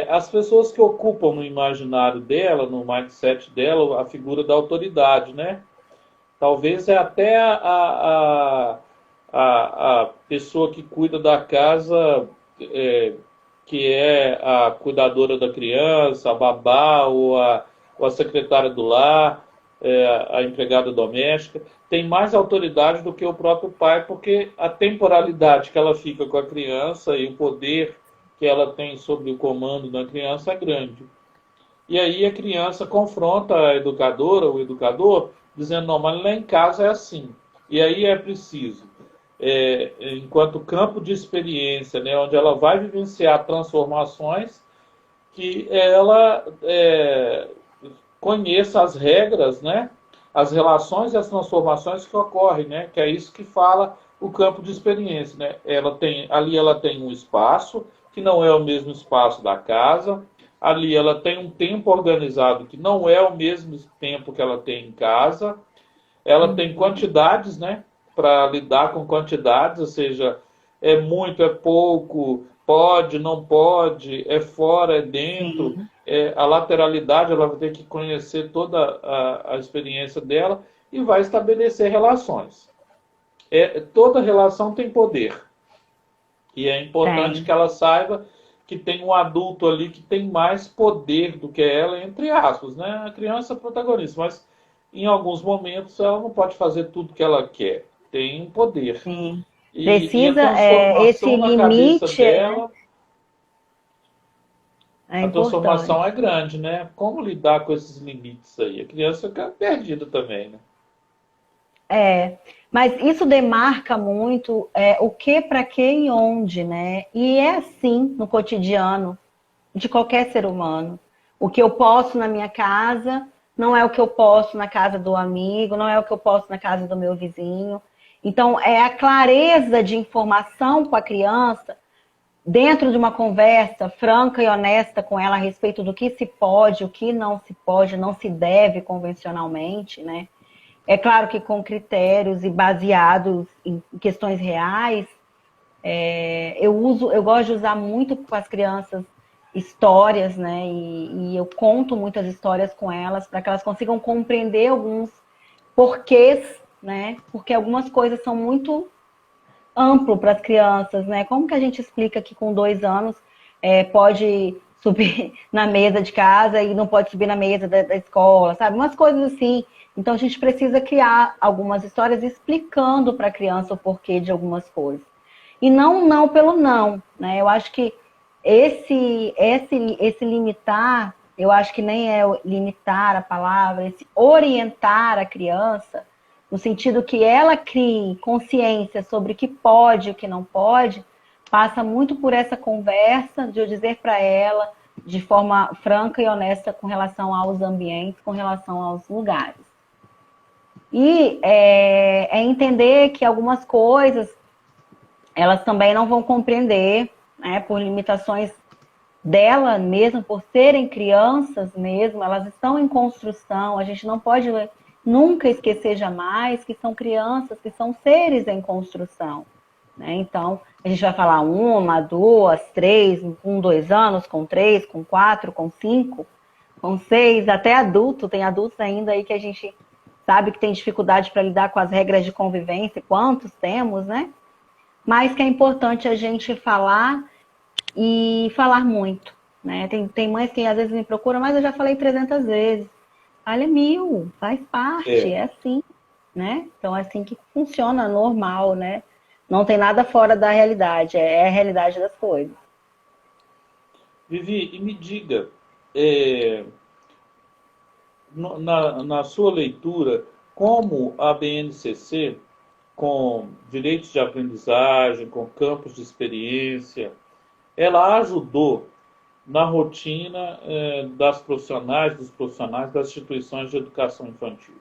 As pessoas que ocupam no imaginário dela, no mindset dela, a figura da autoridade, né? Talvez é até a pessoa que cuida da casa, é, que é a cuidadora da criança, a babá ou a secretária do lar, a empregada doméstica, tem mais autoridade do que o próprio pai, porque a temporalidade que ela fica com a criança e o poder que ela tem sobre o comando da criança é grande. E aí a criança confronta a educadora, o educador, dizendo, não, mas lá em casa é assim. E aí é preciso, enquanto campo de experiência, né, onde ela vai vivenciar transformações, que ela conheça as regras, né, as relações e as transformações que ocorrem, né, que é isso que fala o campo de experiência. Né? Ali ela tem um espaço, que não é o mesmo espaço da casa, ali ela tem um tempo organizado que não é o mesmo tempo que ela tem em casa. Ela tem quantidades, né? Para lidar com quantidades, ou seja, é muito, é pouco, pode, não pode, é fora, é dentro. Sim. A lateralidade, ela vai ter que conhecer toda a experiência dela e vai estabelecer relações. Toda relação tem poder. E é importante Tem. que ela saiba que tem um adulto ali que tem mais poder do que ela, entre aspas, né? A criança é protagonista, mas em alguns momentos ela não pode fazer tudo que ela quer. Tem um poder. Sim. E a Precisa, esse transformação na cabeça limite, né, dela, é a transformação é importante. grande, né? Como lidar com esses limites aí? A criança fica perdida também, né? É, mas isso demarca muito o que, para quem e onde, né? E é assim no cotidiano de qualquer ser humano. O que eu posso na minha casa não é o que eu posso na casa do amigo, não é o que eu posso na casa do meu vizinho. Então, é a clareza de informação com a criança dentro de uma conversa franca e honesta com ela a respeito do que se pode, o que não se pode, não se deve convencionalmente, né? É claro que com critérios e baseados em questões reais, eu gosto de usar muito com as crianças histórias, né? E eu conto muitas histórias com elas para que elas consigam compreender alguns porquês, né? Porque algumas coisas são muito amplo para as crianças, né? Como que a gente explica que com 2 anos pode subir na mesa de casa e não pode subir na mesa da escola, sabe? Umas coisas assim. Então a gente precisa criar algumas histórias explicando para a criança o porquê de algumas coisas. E não pelo não, né? Eu acho que esse limitar, eu acho que nem é limitar a palavra, esse orientar a criança, no sentido que ela crie consciência sobre o que pode e o que não pode, passa muito por essa conversa de eu dizer para ela de forma franca e honesta com relação aos ambientes, com relação aos lugares. E entender que algumas coisas elas também não vão compreender, né, por limitações dela mesmo, por serem crianças mesmo, elas estão em construção, a gente não pode nunca esquecer jamais que são crianças, que são seres em construção. Né? Então, a gente vai falar 1, 2, 3, com 2 anos, com 3, com 4, com 5, com 6, até adulto, tem adultos ainda aí que a gente sabe que tem dificuldade para lidar com as regras de convivência, quantos temos, né? Mas que é importante a gente falar e falar muito, né? Tem mães que às vezes me procuram, mas eu já falei 300 vezes. Fale 1000, faz parte, É. é assim, né? Então é assim que funciona, normal, né? Não tem nada fora da realidade, é a realidade das coisas. Vivi, e me diga, é, na sua leitura, como a BNCC, com direitos de aprendizagem, com campos de experiência, ela ajudou na rotina das profissionais, dos profissionais das instituições de educação infantil,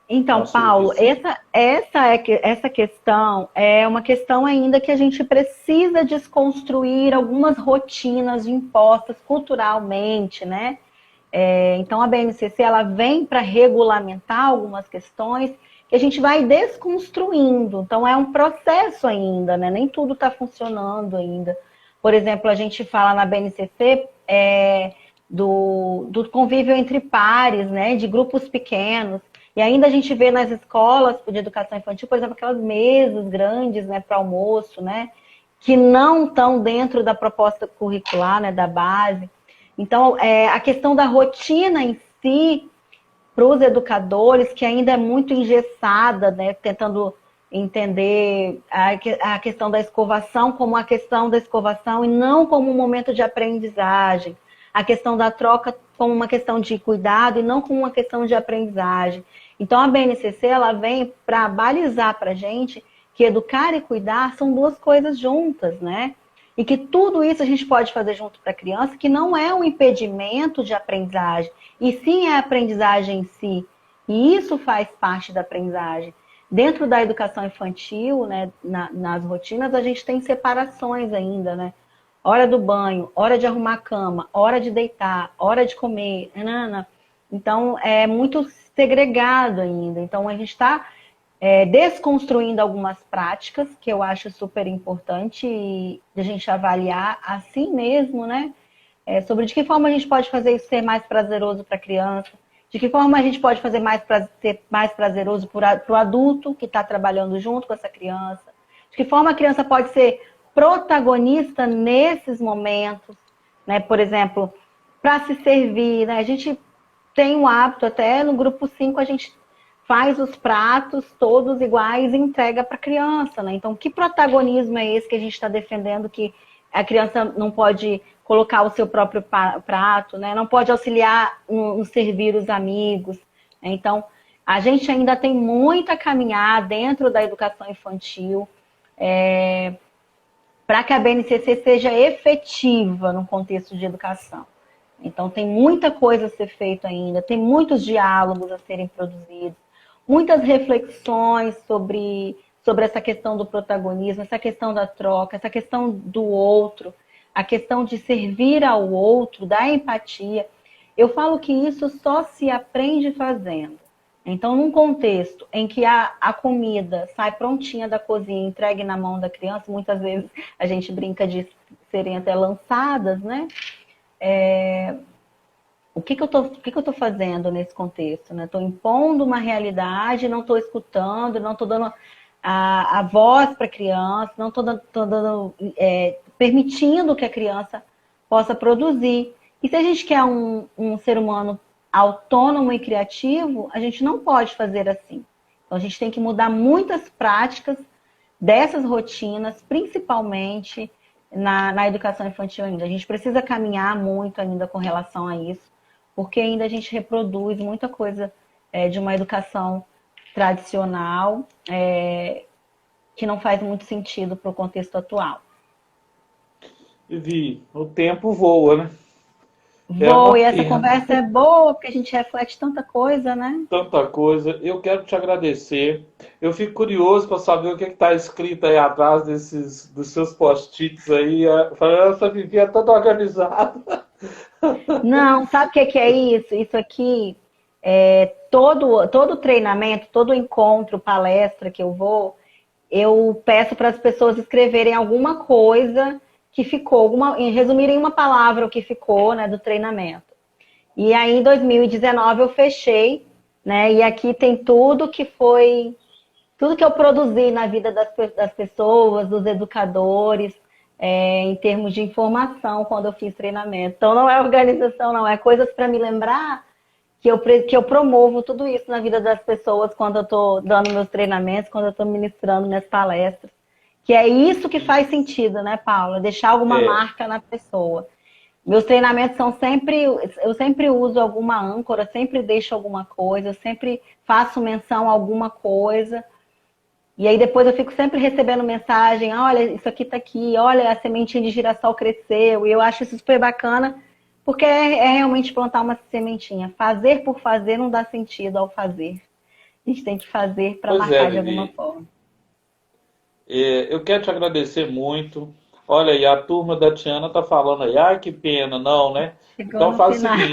na Então, sua Paulo, visão. essa questão é uma questão ainda que a gente precisa desconstruir algumas rotinas impostas culturalmente, né? Então, a BNCC ela vem para regulamentar algumas questões que a gente vai desconstruindo. Então, é um processo ainda, né? Nem tudo está funcionando ainda. Por exemplo, a gente fala na BNCC do convívio entre pares, né? De grupos pequenos. E ainda a gente vê nas escolas de educação infantil, por exemplo, aquelas mesas grandes, né, para almoço, né? Que não estão dentro da proposta curricular, né, da base. Então, a questão da rotina em si, para os educadores, que ainda é muito engessada, né, tentando entender a questão da escovação como a questão da escovação e não como um momento de aprendizagem. A questão da troca como uma questão de cuidado e não como uma questão de aprendizagem. Então, a BNCC ela vem para balizar para a gente que educar e cuidar são duas coisas juntas, né? E que tudo isso a gente pode fazer junto para a criança, que não é um impedimento de aprendizagem, e sim é a aprendizagem em si. E isso faz parte da aprendizagem. Dentro da educação infantil, né, nas rotinas, a gente tem separações ainda, né? Hora do banho, hora de arrumar a cama, hora de deitar, hora de comer, nanana. Então, é muito segregado ainda. Então, a gente está desconstruindo algumas práticas que eu acho super importante de a gente avaliar assim mesmo, né? Sobre de que forma a gente pode fazer isso ser mais prazeroso para a criança, de que forma a gente pode fazer ser mais prazeroso para o adulto que está trabalhando junto com essa criança, de que forma a criança pode ser protagonista nesses momentos, né? Por exemplo, para se servir, né? A gente tem um hábito, até no grupo 5 a gente faz os pratos todos iguais e entrega para a criança, né? Então, que protagonismo é esse que a gente está defendendo que a criança não pode colocar o seu próprio prato, né? Não pode auxiliar no servir os amigos. Né? Então, a gente ainda tem muito a caminhar dentro da educação infantil para que a BNCC seja efetiva no contexto de educação. Então, tem muita coisa a ser feita ainda, tem muitos diálogos a serem produzidos, muitas reflexões sobre essa questão do protagonismo, essa questão da troca, essa questão do outro, a questão de servir ao outro, da empatia. Eu falo que isso só se aprende fazendo. Então, num contexto em que a comida sai prontinha da cozinha, entregue na mão da criança, muitas vezes a gente brinca de serem até lançadas, né? O que eu tô fazendo nesse contexto? Né? Estou impondo uma realidade, não estou escutando, não estou dando a voz para a criança, não estou permitindo que a criança possa produzir. E se a gente quer um ser humano autônomo e criativo, a gente não pode fazer assim. Então, a gente tem que mudar muitas práticas dessas rotinas, principalmente na educação infantil ainda. A gente precisa caminhar muito ainda com relação a isso, porque ainda a gente reproduz muita coisa de uma educação tradicional que não faz muito sentido para o contexto atual. Vivi, o tempo voa, né? Boa, e essa conversa é boa, porque a gente reflete tanta coisa, né? Tanta coisa. Eu quero te agradecer. Eu fico curioso para saber o que está escrito aí atrás dos seus post-its aí. Falando, essa Vivi é toda organizada. Não, sabe o que é isso? Isso aqui, todo treinamento, todo encontro, palestra que eu vou, eu peço para as pessoas escreverem alguma coisa que ficou, resumirem uma palavra o que ficou, né, do treinamento. E aí, em 2019, eu fechei, né, e aqui tem tudo que eu produzi na vida das pessoas, dos educadores, em termos de informação, quando eu fiz treinamento. Então, não é organização, não, é coisas para me lembrar que eu promovo tudo isso na vida das pessoas quando eu estou dando meus treinamentos, quando eu estou ministrando minhas palestras. Que é isso que faz sentido, né, Paula? Deixar alguma marca na pessoa. Meus treinamentos eu sempre uso alguma âncora, sempre deixo alguma coisa, eu sempre faço menção a alguma coisa. E aí depois eu fico sempre recebendo mensagem, olha, isso aqui tá aqui, olha, a sementinha de girassol cresceu. E eu acho isso super bacana, porque é realmente plantar uma sementinha. Fazer por fazer não dá sentido ao fazer. A gente tem que fazer para marcar de alguma forma. Eu quero te agradecer muito. Olha aí, a turma da Tiana tá falando aí, ai que pena, não, né? Então faz o seguinte,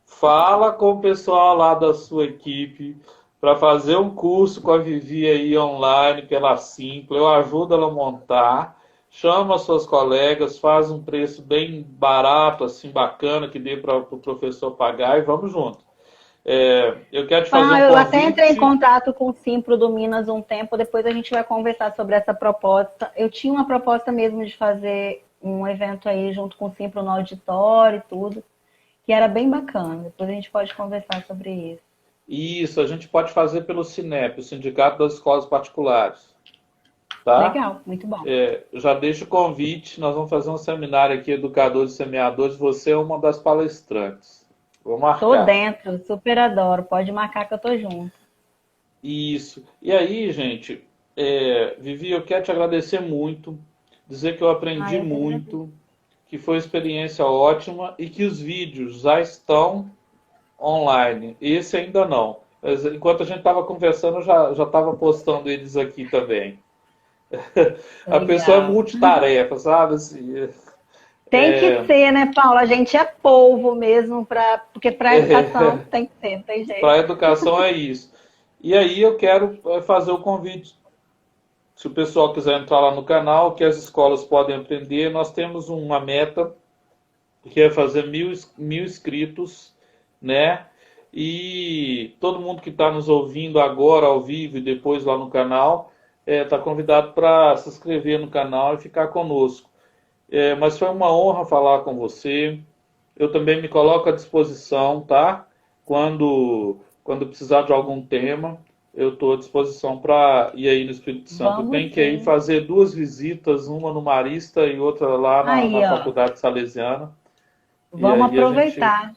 fala com o pessoal lá da sua equipe para fazer um curso com a Vivi aí online pela Simpla, eu ajudo ela a montar, chama suas colegas, faz um preço bem barato, assim, bacana, que dê para o professor pagar e vamos junto. Eu quero te fazer um convite. Eu até entrei em contato com o Simpro do Minas um tempo, depois a gente vai conversar sobre essa proposta. Eu tinha uma proposta mesmo de fazer um evento aí junto com o Simpro no auditório e tudo, que era bem bacana. Depois a gente pode conversar sobre isso. Isso, a gente pode fazer pelo Sinep, o Sindicato das Escolas Particulares. Tá? Legal, muito bom. Já deixo o convite, nós vamos fazer um seminário aqui, Educadores e Semeadores, você é uma das palestrantes. Vou marcar. Tô dentro, super adoro. Pode marcar que eu tô junto. Isso. E aí, gente, Vivi, eu quero te agradecer muito, dizer que eu aprendi muito, que foi uma experiência ótima e que os vídeos já estão online. Esse ainda não. Mas, enquanto a gente estava conversando, eu já estava postando eles aqui também. A pessoa é multitarefa, sabe? Assim, tem que ser, né, Paula? A gente é polvo mesmo, porque para a educação tem que ser, não tem jeito. Para a educação é isso. E aí eu quero fazer o convite. Se o pessoal quiser entrar lá no canal, que as escolas podem aprender, nós temos uma meta que é fazer 1.000 inscritos, né? E todo mundo que está nos ouvindo agora ao vivo e depois lá no canal está convidado para se inscrever no canal e ficar conosco. Mas foi uma honra falar com você. Eu também me coloco à disposição, tá? Quando precisar de algum tema, eu estou à disposição para ir aí no Espírito Santo. Eu tenho que ir fazer 2 visitas, uma no Marista e outra lá na Faculdade Salesiana. Vamos aproveitar.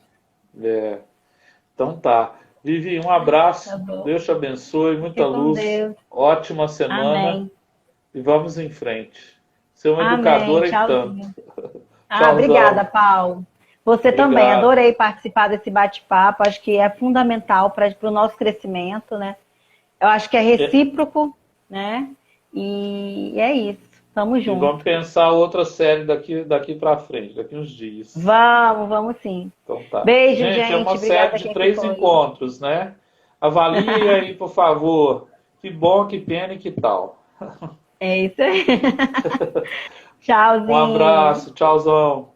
Então tá. Vivi, um abraço. Tá, Deus te abençoe, muita luz. Deus. Ótima semana. Amém. E vamos em frente. Ser uma educadora e tanto. Obrigada, Paulo. Você também, adorei participar desse bate-papo. Acho que é fundamental para o nosso crescimento, né? Eu acho que é recíproco, né? E é isso. Tamo junto. E vamos pensar outra série daqui para frente, daqui uns dias. Vamos sim. Então tá. Beijo, gente. É uma série de 3 encontros, né? Avalie aí, por favor. Que bom, que pena e que tal. É isso aí. Tchauzinho. Um abraço, tchauzão.